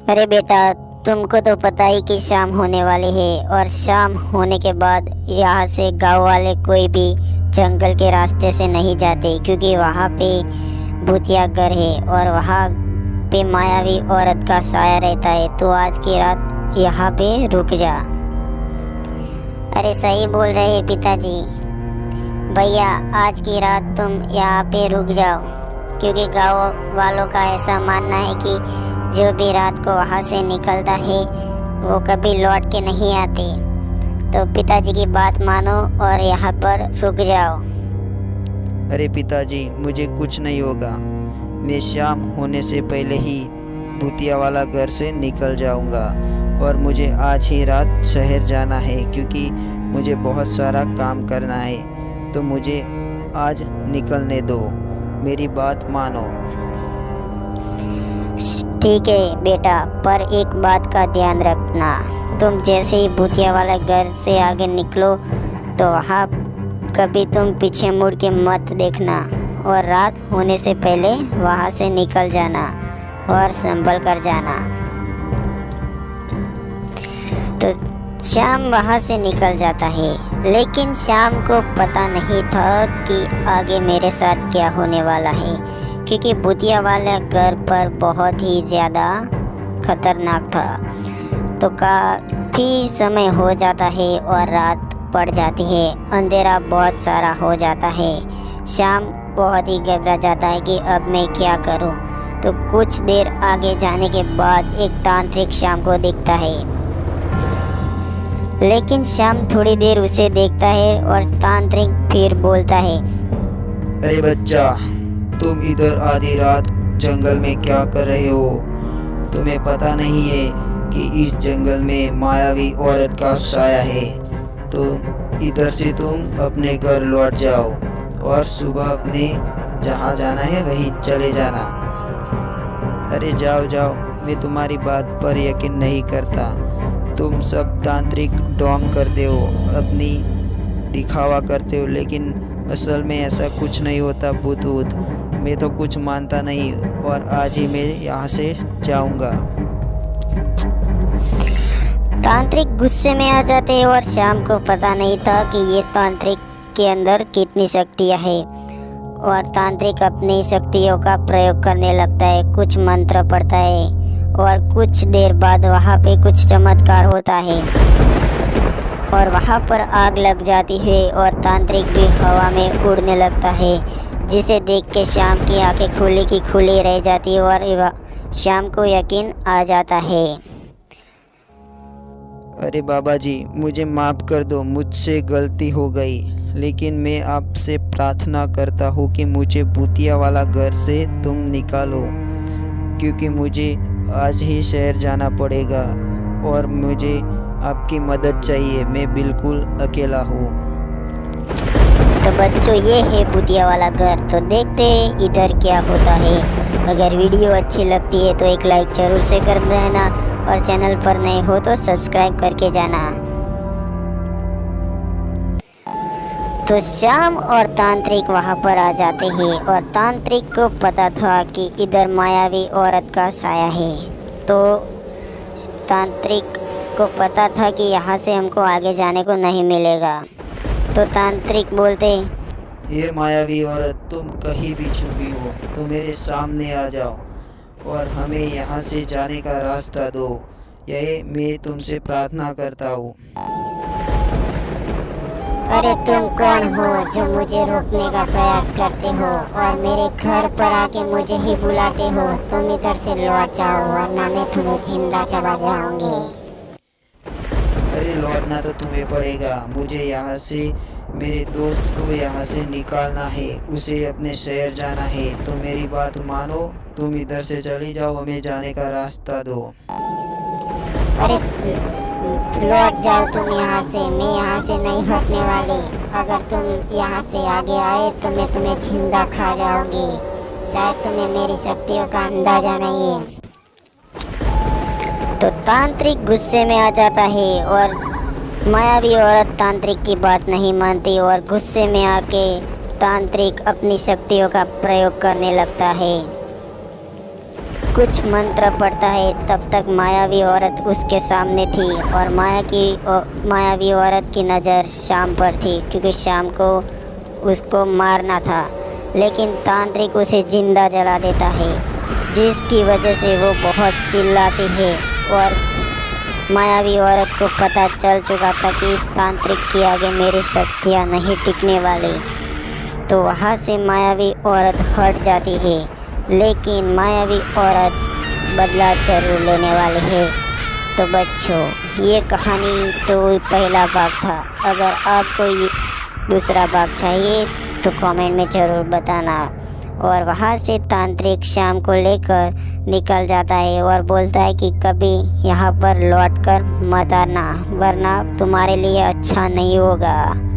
अरे बेटा, तुमको तो पता ही कि शाम होने वाली है और शाम होने के बाद यहाँ से गांव वाले कोई भी जंगल के रास्ते से नहीं जाते, क्योंकि वहाँ पे भूतिया घर है और वहाँ पे मायावी औरत का साया रहता है। तो आज की रात यहाँ पे रुक जा। अरे सही बोल रहे हैं पिताजी। भैया, आज की रात तुम यहाँ पे रुक जाओ, क्योंकि गांव वालों का ऐसा मानना है कि जो भी रात को वहाँ से निकलता है वो कभी लौट के नहीं आते। तो पिताजी की बात मानो और यहाँ पर रुक जाओ। अरे पिताजी, मुझे कुछ नहीं होगा। मैं शाम होने से पहले ही भूतिया वाला घर से निकल जाऊंगा और मुझे आज ही रात शहर जाना है, क्योंकि मुझे बहुत सारा काम करना है। तो मुझे आज निकलने दो, मेरी बात मानो। ठीक है बेटा, पर एक बात का ध्यान रखना। तुम जैसे ही भूतिया वाला घर से आगे निकलो तो वहाँ कभी तुम पीछे मुड़ के मत देखना और रात होने से पहले वहाँ से निकल जाना और संभल कर जाना। तो शाम वहाँ से निकल जाता है, लेकिन शाम को पता नहीं था कि आगे मेरे साथ क्या होने वाला है, क्योंकि भूतिया वाला घर पर बहुत ही ज़्यादा खतरनाक था। तो काफ़ी समय हो जाता है और रात पड़ जाती है, अंधेरा बहुत सारा हो जाता है। शाम बहुत ही घबरा जाता है कि अब मैं क्या करूं। तो कुछ देर आगे जाने के बाद एक तांत्रिक शाम को दिखता है, लेकिन शाम थोड़ी देर उसे देखता है और तांत्रिक फिर बोलता है, अरे बच्चा, तुम इधर आधी रात जंगल में क्या कर रहे हो? तुम्हें पता नहीं है कि इस जंगल में मायावी औरत का साया है? तो इधर से तुम अपने घर लौट जाओ और सुबह अपने जहाँ जाना है वहीं चले जाना। अरे जाओ जाओ, मैं तुम्हारी बात पर यकीन नहीं करता। तुम सब तांत्रिक ढोंग करते हो, अपनी दिखावा करते हो, लेकिन असल में ऐसा कुछ नहीं होता। भूत वूत मैं तो कुछ मानता नहीं और आज ही मैं यहाँ से जाऊँगा। तांत्रिक गुस्से में आ जाते हैं और शाम को पता नहीं था कि ये तांत्रिक के अंदर कितनी शक्तियाँ है। और तांत्रिक अपनी शक्तियों का प्रयोग करने लगता है, कुछ मंत्र पढ़ता है और कुछ देर बाद वहाँ पे कुछ चमत्कार होता है और वहाँ पर आग लग जाती है और तांत्रिक भी हवा में उड़ने लगता है, जिसे देख के शाम की आंखें खुली की खुली रह जाती है और शाम को यकीन आ जाता है। अरे बाबा जी, मुझे माफ़ कर दो, मुझसे गलती हो गई। लेकिन मैं आपसे प्रार्थना करता हूँ कि मुझे भूतिया वाला घर से तुम निकालो, क्योंकि मुझे आज ही शहर जाना पड़ेगा और मुझे आपकी मदद चाहिए। मैं बिल्कुल अकेला हूँ। तो बच्चों, ये है भूतिया वाला घर। तो देखते हैं इधर क्या होता है। अगर वीडियो अच्छी लगती है तो एक लाइक जरूर से कर देना और चैनल पर नए हो तो सब्सक्राइब करके जाना। तो श्याम और तांत्रिक वहाँ पर आ जाते हैं और तांत्रिक को पता था कि इधर मायावी औरत का साया है। तो तांत्रिक को पता था कि यहाँ से हमको आगे जाने को नहीं मिलेगा। तो तांत्रिक बोलते, ये मायावी औरत, तुम कहीं भी छुपी हो तो मेरे सामने आ जाओ और हमें यहाँ से जाने का रास्ता दो। यही मैं तुमसे प्रार्थना करता हूँ। अरे तुम कौन हो जो मुझे रोकने का प्रयास करते हो और मेरे घर पर आके मुझे ही बुलाते हो? तुम इधर से लौट जाओ वरना मैं तुम्हें जिंदा चबा जाऊंगी। अरे लौटना तो तुम्हें पड़ेगा। मुझे यहाँ से, मेरे दोस्त को यहाँ से निकालना है, उसे अपने शहर जाना है। तो मेरी बात मानो, तुम इधर से चली जाओ, हमें जाने का रास्ता दो। अरे लौट जाओ तुम यहाँ से, मैं यहाँ से नहीं हटने वाली। अगर तुम यहाँ से आगे आए तो मैं तुम्हें जिंदा खा जाऊंगी। शायद तुम्हें मेरी शक्तियों का अंदाजा नहीं है। तो तांत्रिक गुस्से में आ जाता है और मायावी औरत तांत्रिक की बात नहीं मानती और गुस्से में आके तांत्रिक अपनी शक्तियों का प्रयोग करने लगता है। कुछ मंत्र पढ़ता है, तब तक मायावी औरत उसके सामने थी और मायावी औरत की नज़र शाम पर थी, क्योंकि शाम को उसको मारना था, लेकिन तांत्रिक उसे जिंदा जला देता है, जिसकी वजह से वो बहुत चिल्लाती है। और मायावी औरत को पता चल चुका था कि तांत्रिक के आगे मेरी शक्तियाँ नहीं टिकने वाली, तो वहाँ से मायावी औरत हट जाती है। लेकिन मायावी औरत बदला जरूर लेने वाली है। तो बच्चों, ये कहानी तो पहला भाग था। अगर आपको ये दूसरा भाग चाहिए तो कमेंट में ज़रूर बताना। और वहाँ से तांत्रिक शाम को लेकर निकल जाता है और बोलता है कि कभी यहाँ पर लौटकर मत आना, वरना तुम्हारे लिए अच्छा नहीं होगा।